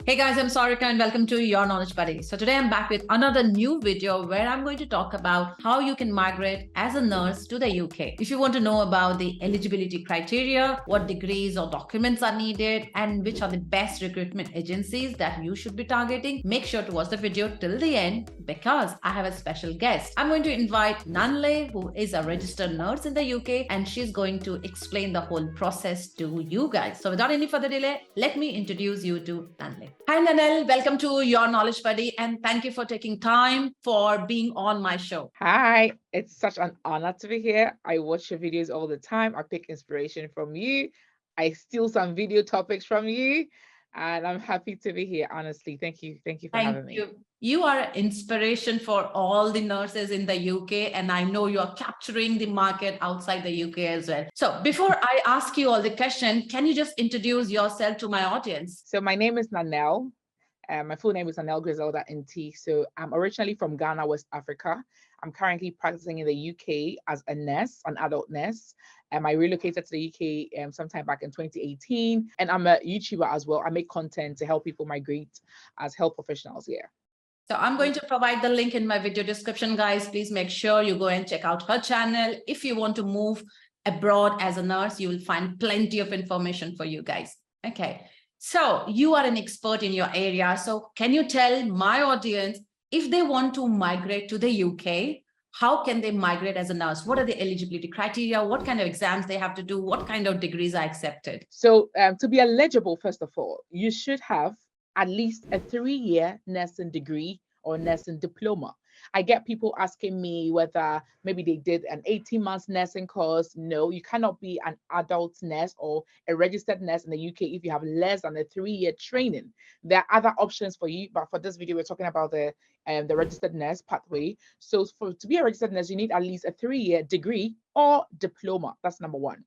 Hey guys, I'm Sarika and welcome to Your Knowledge Buddy. So today I'm back with another new video where I'm going to talk about how you can migrate as a nurse to the UK. If you want to know about the eligibility criteria, what degrees or documents are needed, and which are the best recruitment agencies that you should be targeting, make sure to watch the video till the end because I have a special guest. I'm going to invite Nanle, who is a registered nurse in the UK, and she's going to explain the whole process to you guys. So without any further delay, let me introduce you to Nanle. Hi, Nanel. Welcome to Your Knowledge Buddy, and thank you for taking time for being on my show. Hi, it's such an honor to be here. I watch your videos all the time. I pick inspiration from you. I steal some video topics from you, and I'm happy to be here. Honestly, thank you. Thank you for Thank having me. you. You are an inspiration for all the nurses in the UK, and I know you are capturing the market outside the UK as well. So before I ask you all the question, can you just introduce yourself to my audience? So my name is Nanel. My full name is Nanel Griselda NT. So I'm originally from Ghana, West Africa. I'm currently practicing in the UK as a nurse, an adult nurse. I relocated to the UK sometime back in 2018. And I'm a YouTuber as well. I make content to help people migrate as health professionals here. So I'm going to provide the link in my video description, guys. Please make sure you go and check out her channel. If you want to move abroad as a nurse, you will find plenty of information for you guys. Okay. So you are an expert in your area. So can you tell my audience, if they want to migrate to the UK, how can they migrate as a nurse? What are the eligibility criteria? What kind of exams they have to do? What kind of degrees are accepted? So to be eligible, first of all, you should have at least a 3-year nursing degree or nursing diploma. I get people asking me whether maybe they did an 18-month nursing course. No, you cannot be an adult nurse or a registered nurse in the UK if you have less than a 3-year training. There are other options for you, but for this video, we're talking about the registered nurse pathway. So to be a registered nurse, you need at least a 3-year degree or diploma. That's number one.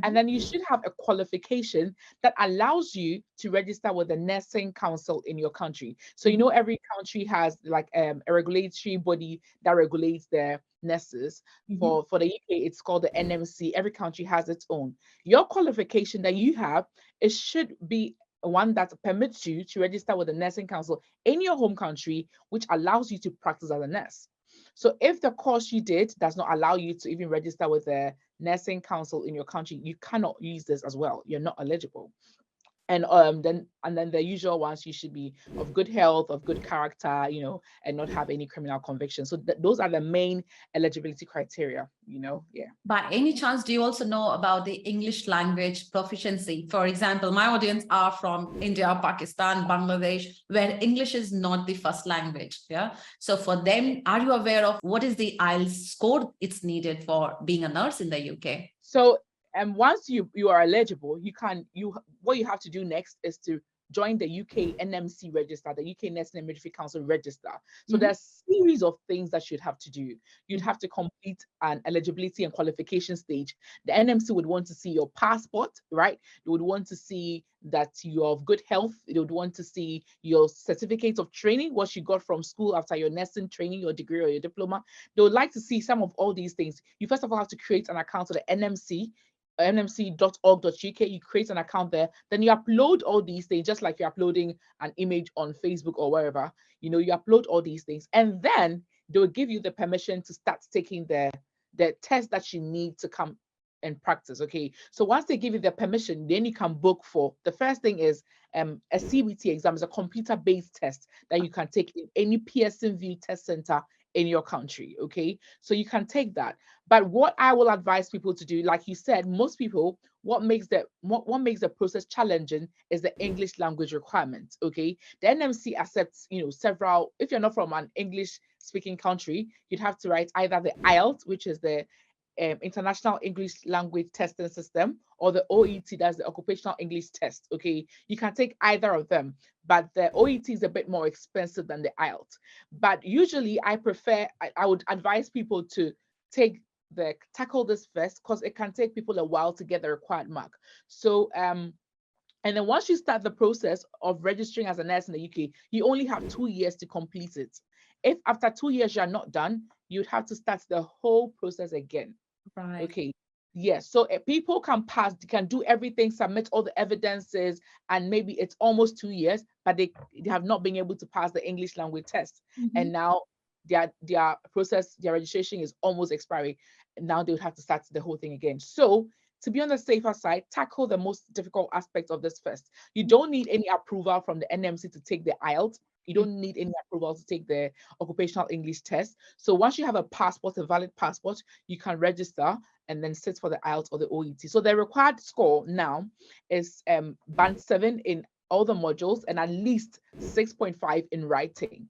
And then you should have a qualification that allows you to register with the nursing council in your country. So you know every country has like a regulatory body that regulates their nurses. For the UK, it's called the NMC. Every country has its own. Your qualification that you have, it should be one that permits you to register with the nursing council in your home country, which allows you to practice as a nurse. So if the course you did does not allow you to even register with the nursing council in your country, you cannot use this as well. You're not eligible. And then the usual ones, you should be of good health, of good character, and not have any criminal convictions. So those are the main eligibility criteria, yeah. By any chance, do you also know about the English language proficiency? For example, my audience are from India, Pakistan, Bangladesh, where English is not the first language. Yeah. So for them, are you aware of what is the IELTS score it's needed for being a nurse in the UK? So once you are eligible, what you have to do next is to join the UK NMC register, the UK Nursing and Midwifery Council register. So there's a series of things that you'd have to do. You'd have to complete an eligibility and qualification stage. The NMC would want to see your passport, right? They would want to see that you're of good health. They would want to see your certificate of training, what you got from school after your nursing training, your degree or your diploma. They would like to see some of all these things. You first of all have to create an account with the NMC, nmc.org.uk. You create an account there, then you upload all these things, just like you're uploading an image on Facebook or wherever. You upload all these things, and then they will give you the permission to start taking the test that you need to come and practice. Okay, so once they give you the permission, then you can book for the first thing is a CBT exam. Is a computer-based test that you can take in any Pearson VUE test center in your country. Okay, so you can take that. But what I will advise people to do, like you said, most people, what makes the process challenging is the English language requirements. Okay, the NMC accepts several. If you're not from an English speaking country, you'd have to write either the IELTS, which is the International English Language Testing System, or the OET, that's the Occupational English Test. Okay, you can take either of them, but the OET is a bit more expensive than the IELTS. But usually I would advise people to tackle this first, because it can take people a while to get the required mark. So and then once you start the process of registering as a nurse in the UK, you only have 2 years to complete it. If after 2 years you're not done, you'd have to start the whole process again. Right. Okay. Yes, so people can pass, they can do everything, submit all the evidences, and maybe it's almost 2 years, but they have not been able to pass the English language test. And now their process, their registration is almost expiring. And now they would have to start the whole thing again. So to be on the safer side, tackle the most difficult aspects of this first. You don't need any approval from the NMC to take the IELTS. You don't need any approval to take the occupational English test. So once you have a passport, a valid passport, you can register and then sit for the IELTS or the OET. So the required score now is band 7 in all the modules and at least 6.5 in writing.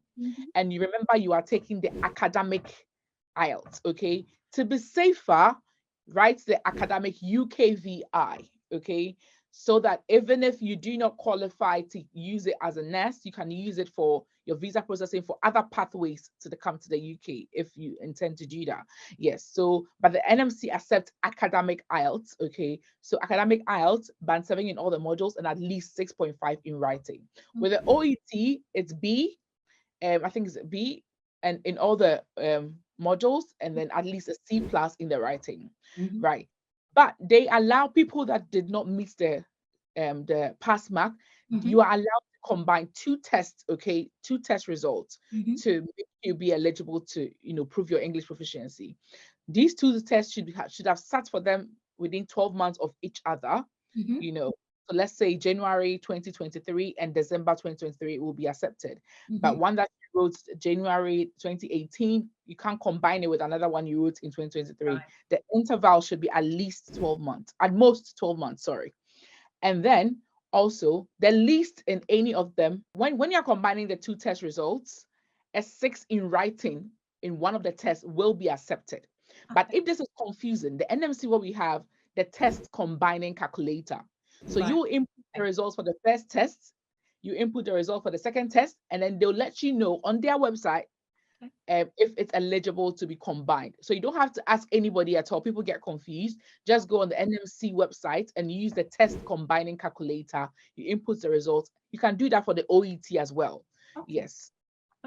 And you remember you are taking the academic IELTS, okay? To be safer, write the academic UKVI, okay? So that even if you do not qualify to use it as a nurse, you can use it for your visa processing for other pathways to come to the UK if you intend to do that. Yes, so, but the NMC accepts academic IELTS, okay? So academic IELTS, band 7 in all the modules and at least 6.5 in writing. With the OET, it's B, I think it's B, and in all the modules, and then at least a C plus in the writing, right? But they allow people that did not meet the pass mark. You are allowed to combine 2 tests, okay, 2 test results to make you be eligible to, prove your English proficiency. These 2 tests should have sat for them within 12 months of each other, So let's say January 2023 and December 2023 will be accepted. But one that you wrote January 2018, you can't combine it with another one you wrote in 2023. Right. The interval should be at least 12 months, at most 12 months, sorry. And then also the least in any of them, when you're combining the 2 test results, a 6 in writing in one of the tests will be accepted. But if this is confusing, the NMC, what we have, the test combining calculator. So you input the results for the first test, you input the result for the second test, and then they'll let you know on their website if it's eligible to be combined. So you don't have to ask anybody at all. People get confused. Just go on the NMC website and use the test combining calculator. You input the results. You can do that for the OET as well. Yes.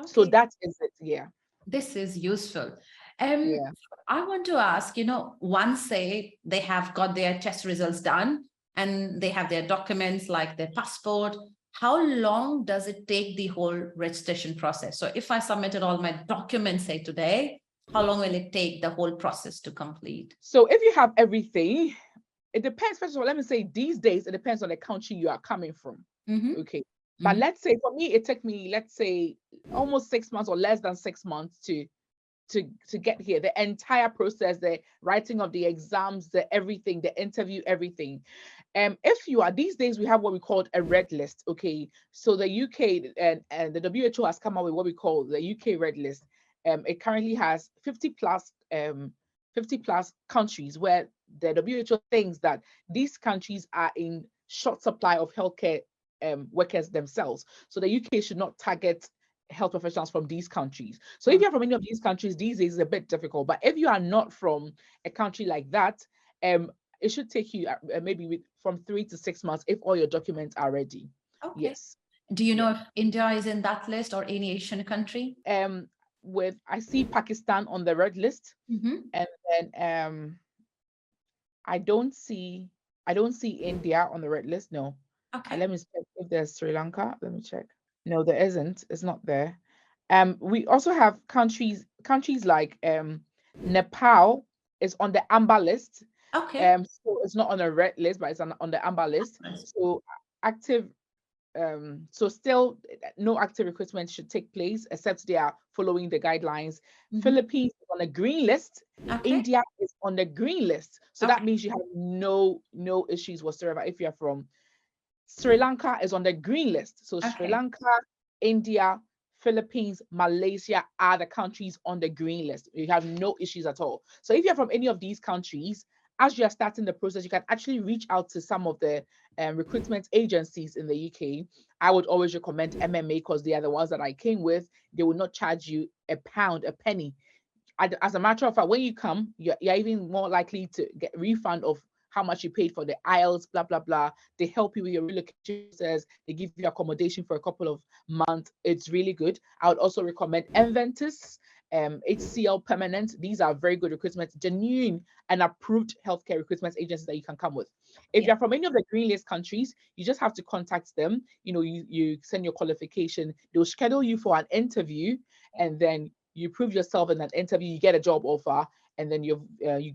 So that is it. Yeah. This is useful. Yeah. I want to ask, once say they have got their test results done and they have their documents like their passport, how long does it take the whole registration process? So if I submitted all my documents, say today, how long will it take the whole process to complete? So if you have everything, it depends. First of all, let me say these days, it depends on the country you are coming from. Okay. But let's say for me, it took me, let's say almost 6 months or less than 6 months to get here. The entire process, the writing of the exams, the everything, the interview, everything. If you are, these days we have what we call a red list. Okay. So the UK and the WHO has come out with what we call the UK red list. It currently has 50 plus countries where the WHO thinks that these countries are in short supply of healthcare workers themselves. So the UK should not target health professionals from these countries. So if you're from any of these countries, these days is a bit difficult. But if you are not from a country like that, it should take you maybe from 3 to 6 months if all your documents are ready. Okay. Yes. Do you know if India is in that list or any Asian country? I see Pakistan on the red list, and then I don't see India on the red list. No. Okay. Let me check if there's Sri Lanka. Let me check. No, there isn't. It's not there. We also have countries like Nepal is on the amber list. Okay. So it's not on the red list, but it's on the amber list. So active, so still no active recruitment should take place except they are following the guidelines. Philippines is on a green list. India is on the green list. So that means you have no issues whatsoever if you're from Sri Lanka is on the green list. So Sri Lanka, India, Philippines, Malaysia are the countries on the green list. You have no issues at all. So if you're from any of these countries, as you are starting the process, you can actually reach out to some of the recruitment agencies in the UK. I would always recommend MMA because they are the ones that I came with. They will not charge you a pound, a penny. As a matter of fact, when you come, you're even more likely to get refund of how much you paid for the IELTS, blah, blah, blah. They help you with your relocation process. They give you accommodation for a couple of months. It's really good. I would also recommend Enventus. HCL Permanent. These are very good recruitment, genuine and approved healthcare recruitment agencies that you can come with. If you're from any of the green list countries, you just have to contact them. You send your qualification, they'll schedule you for an interview, and then you prove yourself in that interview, you get a job offer, and then you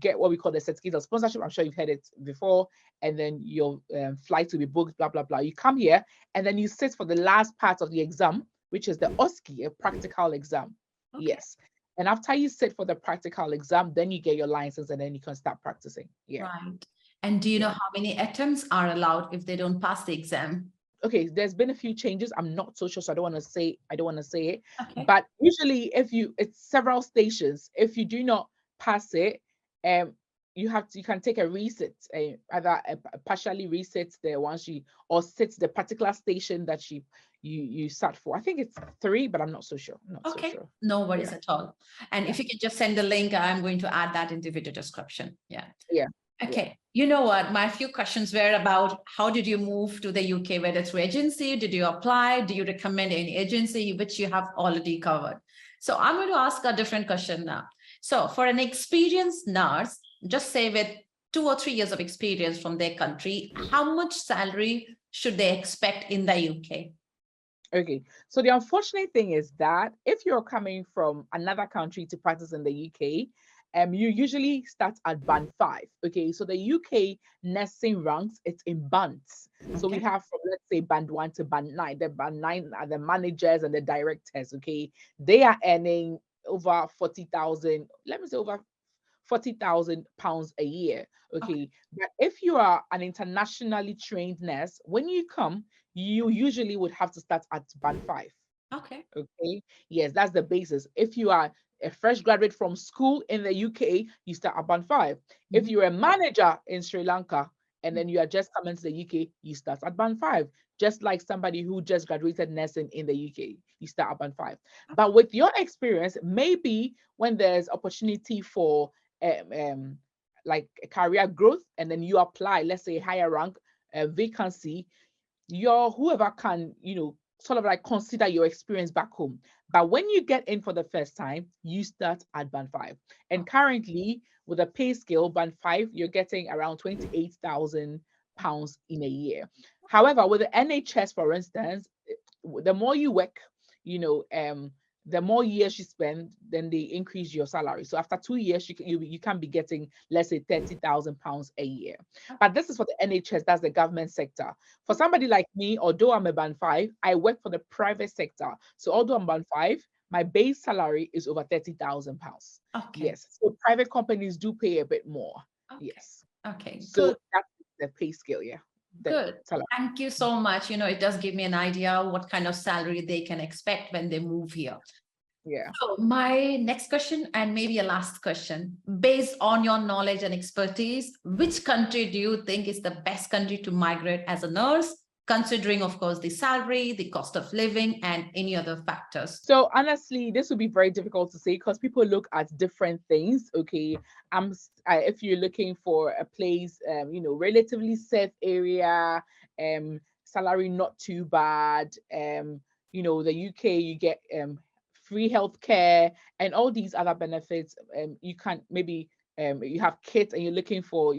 get what we call the certificate of sponsorship. I'm sure you've heard it before. And then your flight will be booked, blah, blah, blah. You come here, and then you sit for the last part of the exam, which is the OSCE, a practical exam. Okay. Yes. And after you sit for the practical exam, then you get your license, and then you can start practicing. Yeah. Right. And do you know how many attempts are allowed if they don't pass the exam? Okay, there's been a few changes. I'm not so sure, so I don't want to say it. Okay. But usually, it's several stations. If you do not pass it, you can take a reset, either a partially reset the once you, or sit the particular station that you sat for. I think it's 3, but I'm not so sure. Okay, so sure. No worries at all. And if you can just send the link, I'm going to add that into the video description. Yeah. Okay. You know what? My few questions were about how did you move to the UK, whether through agency, did you apply? Do you recommend any agency, which you have already covered? So I'm going to ask a different question now. So for an experienced nurse, just say with 2 or 3 years of experience from their country, how much salary should they expect in the UK? Okay, so the unfortunate thing is that if you're coming from another country to practice in the UK, you usually start at band 5. Okay, so the UK nursing ranks, it's in bands. Okay. So we have from, let's say, band 1 to band 9. The band 9 are the managers and the directors. Okay, they are earning over 40,000. Let me say over 40,000 pounds a year. Okay. But if you are an internationally trained nurse, when you come, you usually would have to start at band 5. Okay. Yes, that's the basis. If you are a fresh graduate from school in the UK, you start at band 5. If you're a manager in Sri Lanka and then you are just coming to the UK, you start at band 5. Just like somebody who just graduated nursing in the UK, you start at band 5. But with your experience, maybe when there's opportunity for like a career growth, and then you apply, let's say, higher rank vacancy, whoever can, sort of like consider your experience back home. But when you get in for the first time, you start at band 5. And currently, with a pay scale, band 5, you're getting around 28,000 pounds in a year. However, with the NHS, for instance, the more you work, the more years you spend, then they increase your salary. So after 2 years, you can be getting, let's say, 30,000 pounds a year. But this is for the NHS, that's the government sector. For somebody like me, although I'm a band 5, I work for the private sector. So although I'm band 5, my base salary is over 30,000 pounds. Okay. Yes. So private companies do pay a bit more. Okay. Yes. Okay. So that's the pay scale. Yeah. Good. Thank you so much. It does give me an idea what kind of salary they can expect when they move here. Yeah. So my next question, and maybe a last question, based on your knowledge and expertise, which country do you think is the best country to migrate as a nurse, considering, of course, the salary, the cost of living, and any other factors? So honestly, this would be very difficult to say because people look at different things. Okay, if you're looking for a place, relatively safe area, salary not too bad, the UK, you get free healthcare and all these other benefits. You can maybe you have kids and you're looking for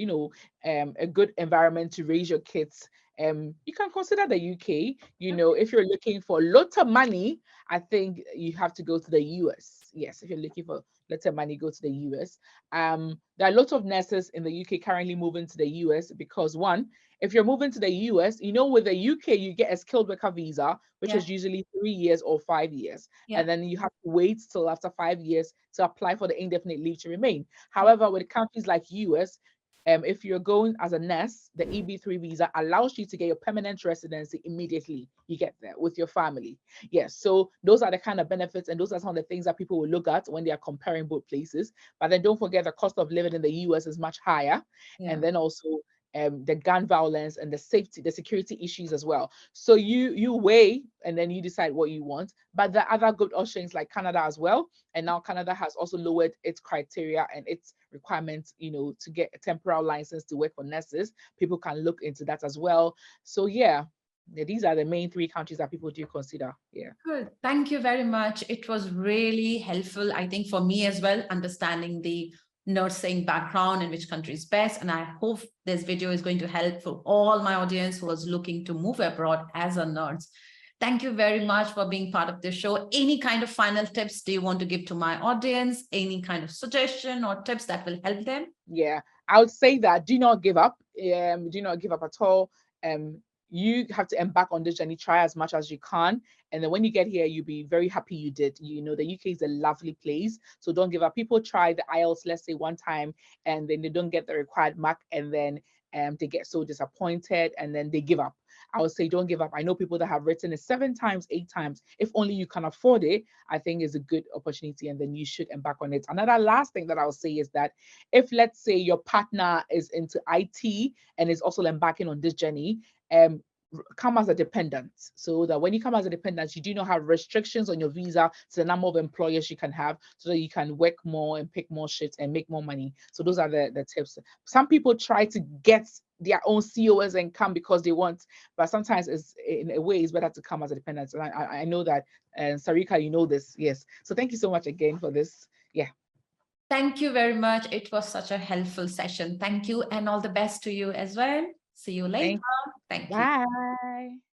a good environment to raise your kids. You can consider the UK. If you're looking for lots of money, I think you have to go to the US. Yes, if you're looking for lots of money, go to the US. There are lots of nurses in the UK currently moving to the US because, one, if you're moving to the US, with the UK, you get a skilled worker visa, which is usually 3 years or 5 years. And then you have to wait till after 5 years to apply for the indefinite leave to remain. However, with countries like US, if you're going as a nurse, the EB3 visa allows you to get your permanent residency immediately. You get there with your family. Yes, so those are the kind of benefits, and those are some of the things that people will look at when they are comparing both places. But then don't forget the cost of living in the US is much higher. And then also the gun violence and the security issues as well. So you weigh and then you decide what you want. But the other good options like Canada as well. And now Canada has also lowered its criteria and its requirements, to get a temporal license to work for nurses. People can look into that as well. So yeah. Yeah, these are the main 3 countries that people do consider. Yeah. Good. Thank you very much. It was really helpful, I think, for me as well, understanding the nursing background and which country is best. And I hope this video is going to help for all my audience who is looking to move abroad as a nurse. Thank you very much for being part of this show. Any kind of final tips do you want to give to my audience? Any kind of suggestion or tips that will help them? Yeah, I would say that do not give up. Do not give up at all. You have to embark on this journey, try as much as you can. And then when you get here, you'll be very happy you did. You know, the UK is a lovely place. So don't give up. People try the IELTS, let's say one time, and then they don't get the required mark, and then they get so disappointed and then they give up. I would say don't give up. I know people that have written it 7 times, 8 times. If only you can afford it, I think is a good opportunity, and then you should embark on it. Another last thing that I would say is that if, let's say, your partner is into IT and is also embarking on this journey, come as a dependent, so that when you come as a dependent, you do not have restrictions on your visa to the number of employers you can have, so that you can work more and pick more shifts and make more money. So those are the tips. Some people try to get their own COS and come because they want, but sometimes it's, in a way, it's better to come as a dependent. And I know that, Sarika, you know this. Yes. So thank you so much again for this. Yeah. Thank you very much. It was such a helpful session. Thank you, and all the best to you as well. See you later. Thank you. Bye.